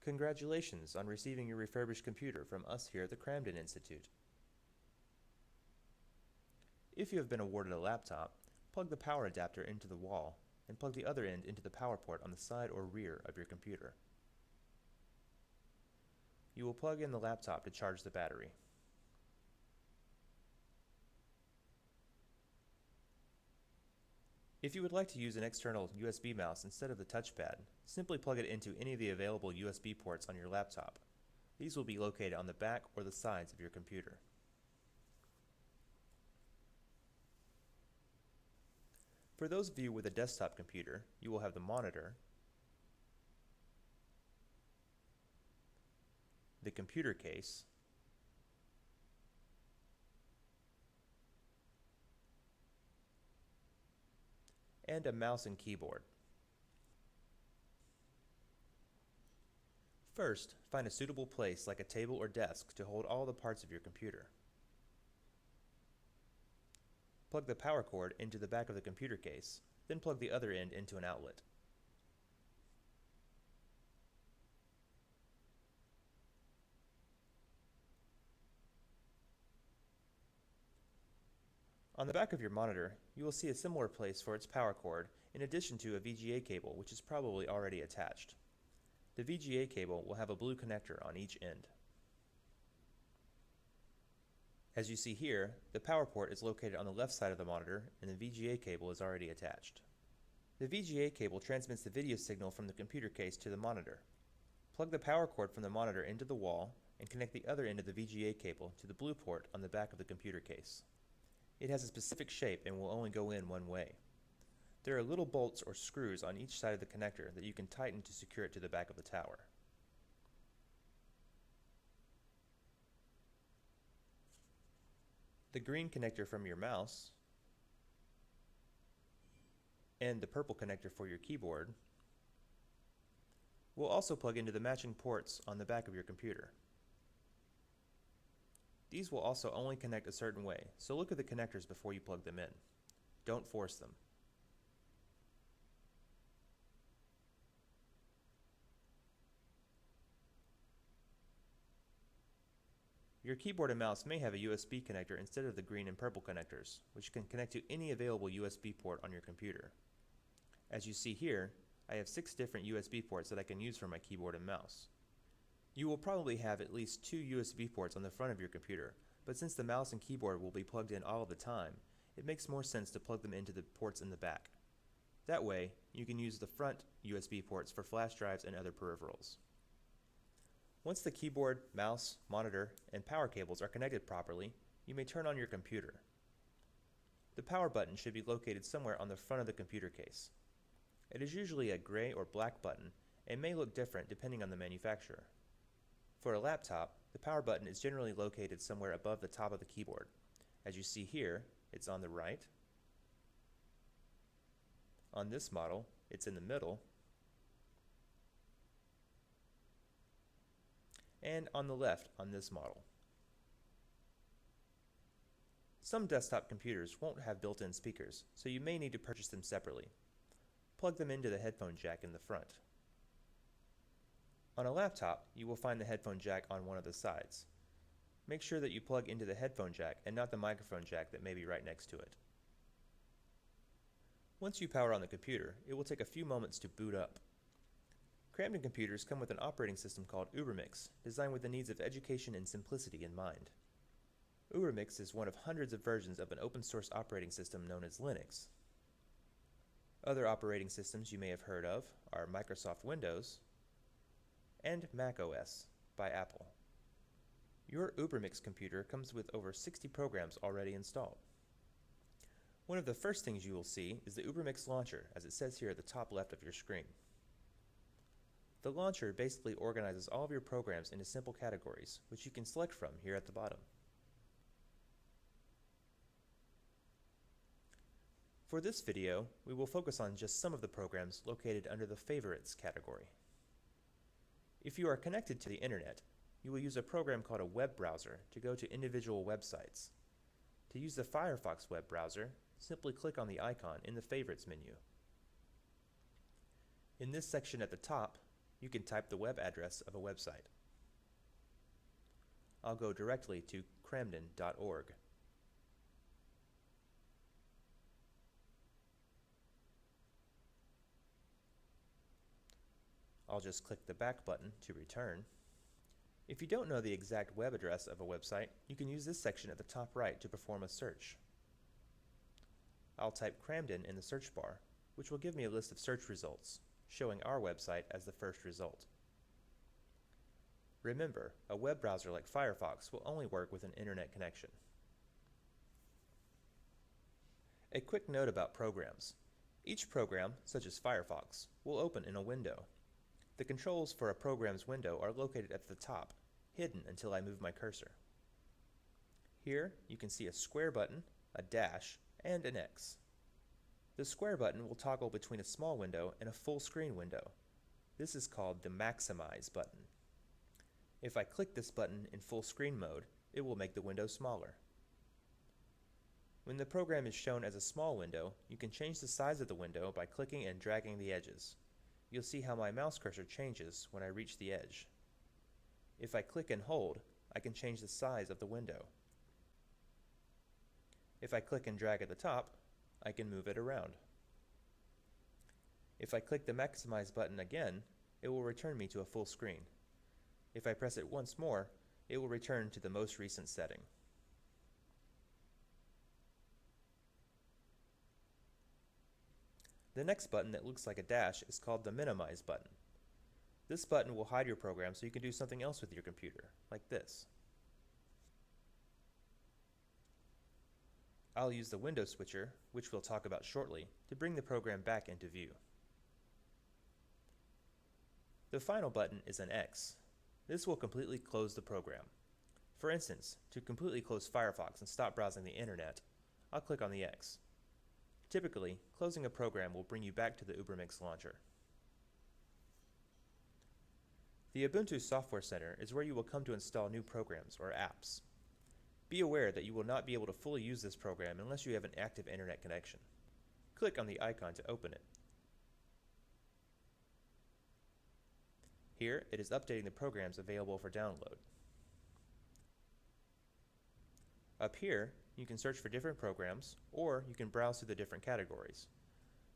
Congratulations on receiving your refurbished computer from us here at the Cramden Institute. If you have been awarded a laptop, plug the power adapter into the wall and plug the other end into the power port on the side or rear of your computer. You will plug in the laptop to charge the battery. If you would like to use an external USB mouse instead of the touchpad, simply plug it into any of the available USB ports on your laptop. These will be located on the back or the sides of your computer. For those of you with a desktop computer, you will have the monitor, the computer case, and a mouse and keyboard. First, find a suitable place like a table or desk to hold all the parts of your computer. Plug the power cord into the back of the computer case, then plug the other end into an outlet. On the back of your monitor, you will see a similar place for its power cord in addition to a VGA cable which is probably already attached. The VGA cable will have a blue connector on each end. As you see here, the power port is located on the left side of the monitor and the VGA cable is already attached. The VGA cable transmits the video signal from the computer case to the monitor. Plug the power cord from the monitor into the wall and connect the other end of the VGA cable to the blue port on the back of the computer case. It has a specific shape and will only go in one way. There are little bolts or screws on each side of the connector that you can tighten to secure it to the back of the tower. The green connector from your mouse and the purple connector for your keyboard will also plug into the matching ports on the back of your computer. These will also only connect a certain way, so look at the connectors before you plug them in. Don't force them. Your keyboard and mouse may have a USB connector instead of the green and purple connectors, which can connect to any available USB port on your computer. As you see here, I have 6 different USB ports that I can use for my keyboard and mouse. You will probably have at least 2 USB ports on the front of your computer, but since the mouse and keyboard will be plugged in all of the time, it makes more sense to plug them into the ports in the back. That way, you can use the front USB ports for flash drives and other peripherals. Once the keyboard, mouse, monitor, and power cables are connected properly, you may turn on your computer. The power button should be located somewhere on the front of the computer case. It is usually a gray or black button and may look different depending on the manufacturer. For a laptop, the power button is generally located somewhere above the top of the keyboard. As you see here, it's on the right. On this model, it's in the middle. And on the left on this model. Some desktop computers won't have built-in speakers, so you may need to purchase them separately. Plug them into the headphone jack in the front. On a laptop, you will find the headphone jack on one of the sides. Make sure that you plug into the headphone jack and not the microphone jack that may be right next to it. Once you power on the computer, it will take a few moments to boot up. Cramden computers come with an operating system called Ubermix, designed with the needs of education and simplicity in mind. Ubermix is one of hundreds of versions of an open-source operating system known as Linux. Other operating systems you may have heard of are Microsoft Windows and Mac OS by Apple. Your Ubermix computer comes with over 60 programs already installed. One of the first things you will see is the Ubermix launcher, as it says here at the top left of your screen. The launcher basically organizes all of your programs into simple categories, which you can select from here at the bottom. For this video, we will focus on just some of the programs located under the Favorites category. If you are connected to the internet, you will use a program called a web browser to go to individual websites. To use the Firefox web browser, simply click on the icon in the Favorites menu. In this section at the top, you can type the web address of a website. I'll go directly to cramden.org. I'll just click the back button to return. If you don't know the exact web address of a website, you can use this section at the top right to perform a search. I'll type Cramden in the search bar, which will give me a list of search results, showing our website as the first result. Remember, a web browser like Firefox will only work with an internet connection. A quick note about programs. Each program, such as Firefox, will open in a window. The controls for a program's window are located at the top, hidden until I move my cursor. Here, you can see a square button, a dash, and an X. The square button will toggle between a small window and a full screen window. This is called the Maximize button. If I click this button in full screen mode, it will make the window smaller. When the program is shown as a small window, you can change the size of the window by clicking and dragging the edges. You'll see how my mouse cursor changes when I reach the edge. If I click and hold, I can change the size of the window. If I click and drag at the top, I can move it around. If I click the Maximize button again, it will return me to a full screen. If I press it once more, it will return to the most recent setting. The next button that looks like a dash is called the Minimize button. This button will hide your program so you can do something else with your computer, like this. I'll use the window switcher, which we'll talk about shortly, to bring the program back into view. The final button is an X. This will completely close the program. For instance, to completely close Firefox and stop browsing the internet, I'll click on the X. Typically, closing a program will bring you back to the Ubermix launcher. The Ubuntu Software Center is where you will come to install new programs or apps. Be aware that you will not be able to fully use this program unless you have an active internet connection. Click on the icon to open it. Here, it is updating the programs available for download. Up here, you can search for different programs, or you can browse through the different categories.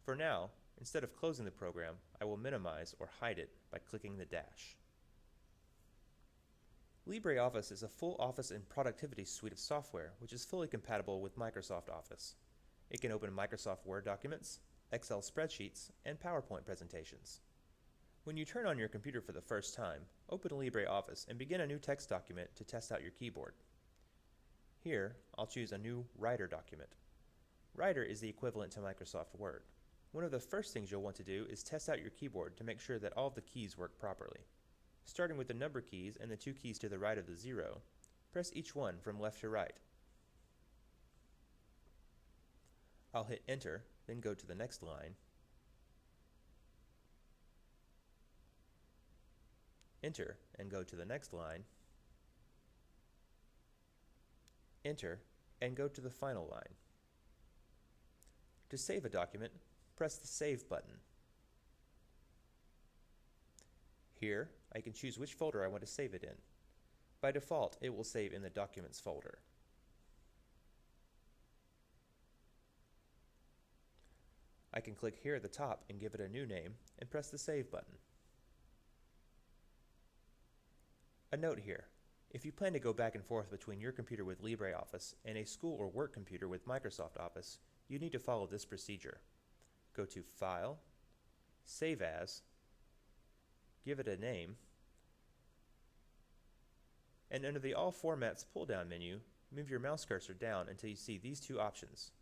For now, instead of closing the program, I will minimize or hide it by clicking the dash. LibreOffice is a full office and productivity suite of software which is fully compatible with Microsoft Office. It can open Microsoft Word documents, Excel spreadsheets, and PowerPoint presentations. When you turn on your computer for the first time, open LibreOffice and begin a new text document to test out your keyboard. Here, I'll choose a new Writer document. Writer is the equivalent to Microsoft Word. One of the first things you'll want to do is test out your keyboard to make sure that all of the keys work properly. Starting with the number keys and the two keys to the right of the 0, press each one from left to right. I'll hit Enter, then go to the next line. Enter and go to the next line. Enter and go to the final line. To save a document, press the Save button. Here, I can choose which folder I want to save it in. By default, it will save in the Documents folder. I can click here at the top and give it a new name and press the Save button. A note here. If you plan to go back and forth between your computer with LibreOffice and a school or work computer with Microsoft Office, you need to follow this procedure. Go to File, Save As, give it a name, and under the All Formats pull-down menu, move your mouse cursor down until you see these two options.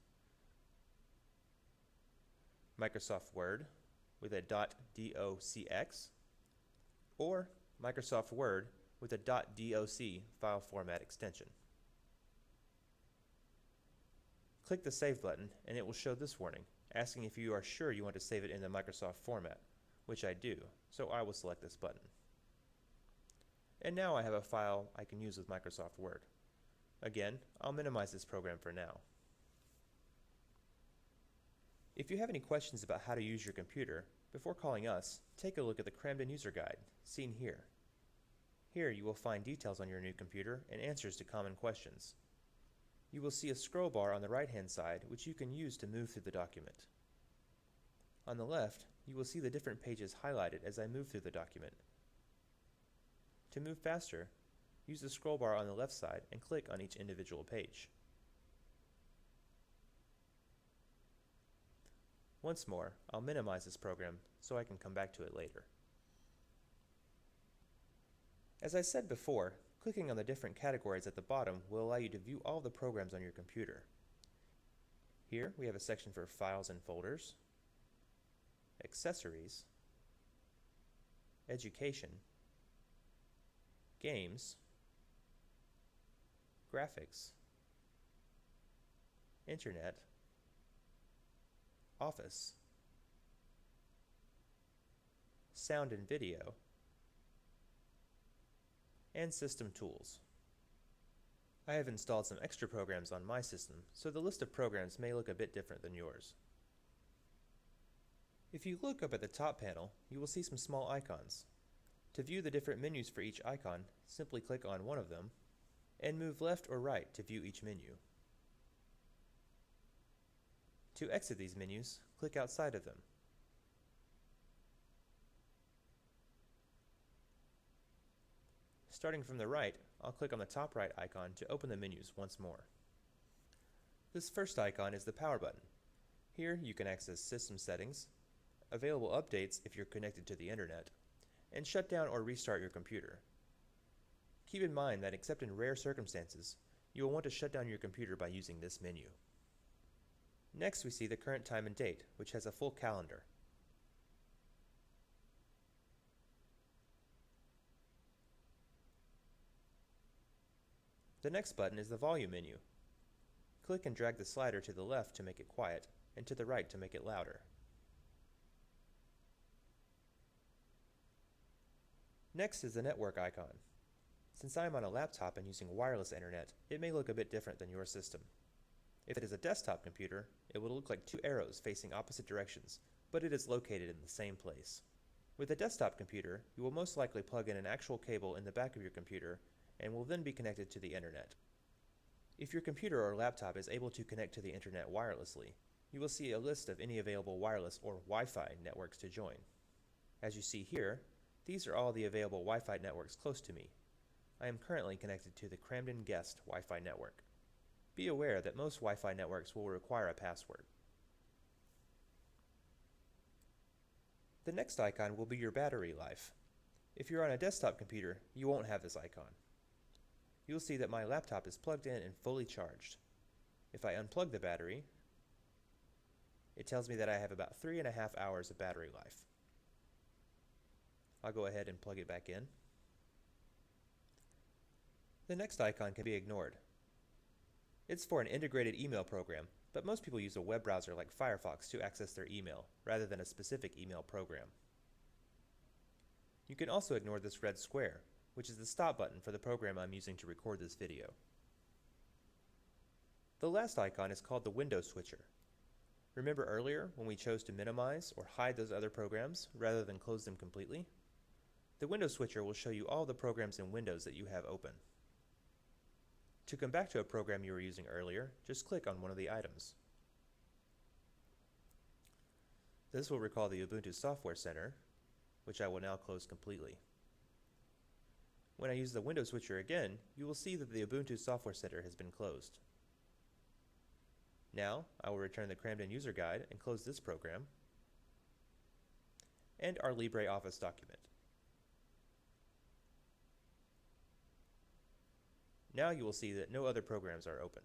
Microsoft Word with a .docx or Microsoft Word with a .doc file format extension. Click the Save button and it will show this warning, asking if you are sure you want to save it in the Microsoft format, which I do, so I will select this button. And now I have a file I can use with Microsoft Word. Again, I'll minimize this program for now. If you have any questions about how to use your computer, Before calling us, take a look at the Crammed-In User Guide, seen here. Here you will find details on your new computer and answers to common questions. You will see a scroll bar on the right-hand side which you can use to move through the document. On the left, you will see the different pages highlighted as I move through the document. To move faster, use the scroll bar on the left side and click on each individual page. Once more, I'll minimize this program so I can come back to it later. As I said before, clicking on the different categories at the bottom will allow you to view all the programs on your computer. Here we have a section for files and folders, accessories, education, games, graphics, internet, office, sound and video, and system tools. I have installed some extra programs on my system, so the list of programs may look a bit different than yours. If you look up at the top panel, you will see some small icons. To view the different menus for each icon, simply click on one of them and move left or right to view each menu. To exit these menus, click outside of them. Starting from the right, I'll click on the top right icon to open the menus once more. This first icon is the power button. Here you can access system settings, available updates if you're connected to the internet, and shut down or restart your computer. Keep in mind that except in rare circumstances, you will want to shut down your computer by using this menu. Next we see the current time and date, which has a full calendar. The next button is the volume menu. Click and drag the slider to the left to make it quiet, and to the right to make it louder. Next is the network icon. Since I am on a laptop and using wireless internet, it may look a bit different than your system. If it is a desktop computer, it will look like two arrows facing opposite directions, but it is located in the same place. With a desktop computer, you will most likely plug in an actual cable in the back of your computer and will then be connected to the internet. If your computer or laptop is able to connect to the internet wirelessly, you will see a list of any available wireless or Wi-Fi networks to join. As you see here, these are all the available Wi-Fi networks close to me. I am currently connected to the Crammed-In Guest Wi-Fi network. Be aware that most Wi-Fi networks will require a password. The next icon will be your battery life. If you're on a desktop computer, you won't have this icon. You'll see that my laptop is plugged in and fully charged. If I unplug the battery, it tells me that I have about 3.5 hours of battery life. I'll go ahead and plug it back in. The next icon can be ignored. It's for an integrated email program, but most people use a web browser like Firefox to access their email, rather than a specific email program. You can also ignore this red square, which is the stop button for the program I'm using to record this video. The last icon is called the window switcher. Remember earlier when we chose to minimize or hide those other programs rather than close them completely? The window switcher will show you all the programs in Windows that you have open. To come back to a program you were using earlier, just click on one of the items. This will recall the Ubuntu Software Center, which I will now close completely. When I use the window switcher again, you will see that the Ubuntu Software Center has been closed. Now, I will return the Crammed-In User Guide and close this program, and our LibreOffice document. Now you will see that no other programs are open.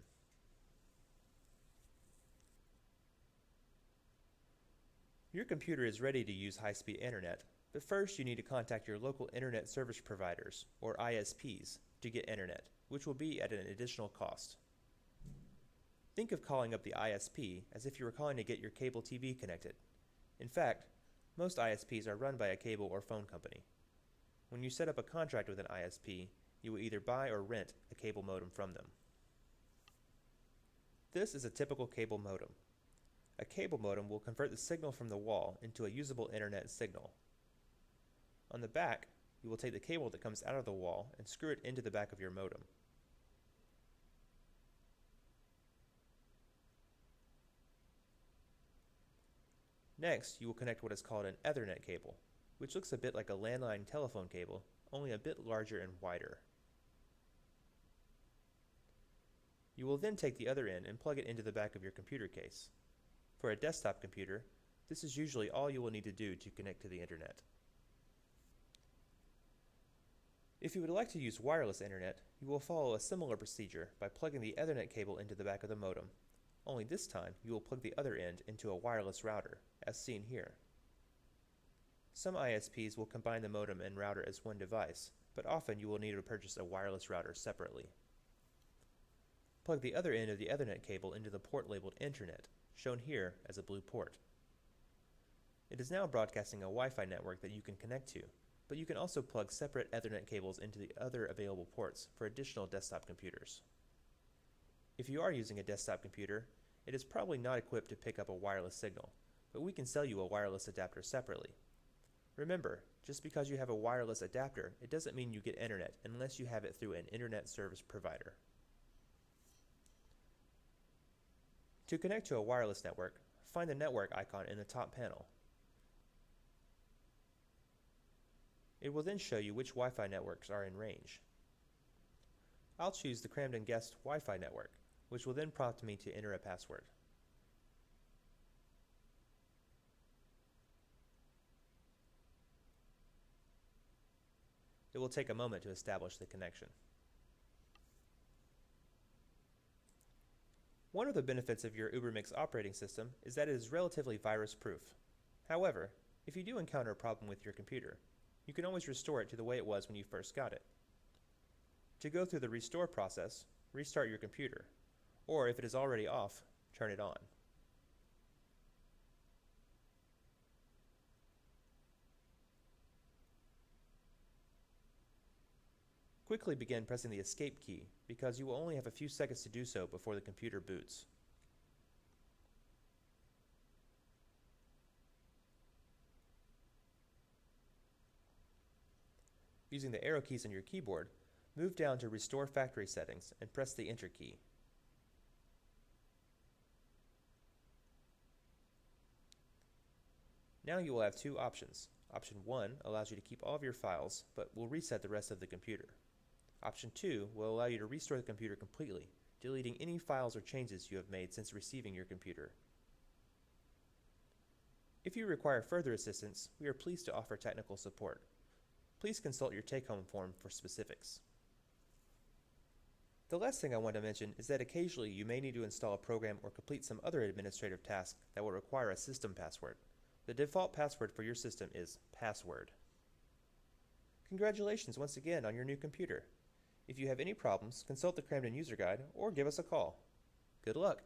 Your computer is ready to use high-speed internet, but first you need to contact your local internet service providers, or ISPs, to get internet, which will be at an additional cost. Think of calling up the ISP as if you were calling to get your cable TV connected. In fact, most ISPs are run by a cable or phone company. When you set up a contract with an ISP, you will either buy or rent a cable modem from them. This is a typical cable modem. A cable modem will convert the signal from the wall into a usable internet signal. On the back, you will take the cable that comes out of the wall and screw it into the back of your modem. Next, you will connect what is called an Ethernet cable, which looks a bit like a landline telephone cable, only a bit larger and wider. You will then take the other end and plug it into the back of your computer case. For a desktop computer, this is usually all you will need to do to connect to the internet. If you would like to use wireless internet, you will follow a similar procedure by plugging the Ethernet cable into the back of the modem. Only this time, you will plug the other end into a wireless router, as seen here. Some ISPs will combine the modem and router as one device, but often you will need to purchase a wireless router separately. Plug the other end of the Ethernet cable into the port labeled Internet, shown here as a blue port. It is now broadcasting a Wi-Fi network that you can connect to, but you can also plug separate Ethernet cables into the other available ports for additional desktop computers. If you are using a desktop computer, it is probably not equipped to pick up a wireless signal, but we can sell you a wireless adapter separately. Remember, just because you have a wireless adapter, it doesn't mean you get internet unless you have it through an internet service provider. To connect to a wireless network, find the network icon in the top panel. It will then show you which Wi-Fi networks are in range. I'll choose the Cramden Guest Wi-Fi network, which will then prompt me to enter a password. It will take a moment to establish the connection. One of the benefits of your Ubermix operating system is that it is relatively virus-proof. However, if you do encounter a problem with your computer, you can always restore it to the way it was when you first got it. To go through the restore process, restart your computer, or if it is already off, turn it on. Quickly begin pressing the escape key because you will only have a few seconds to do so before the computer boots. Using the arrow keys on your keyboard, move down to Restore Factory Settings and press the Enter key. Now you will have two options. Option 1 allows you to keep all of your files, but will reset the rest of the computer. Option 2 will allow you to restore the computer completely, deleting any files or changes you have made since receiving your computer. If you require further assistance, we are pleased to offer technical support. Please consult your take-home form for specifics. The last thing I want to mention is that occasionally you may need to install a program or complete some other administrative task that will require a system password. The default password for your system is password. Congratulations once again on your new computer. If you have any problems, consult the Cramden User Guide or give us a call. Good luck!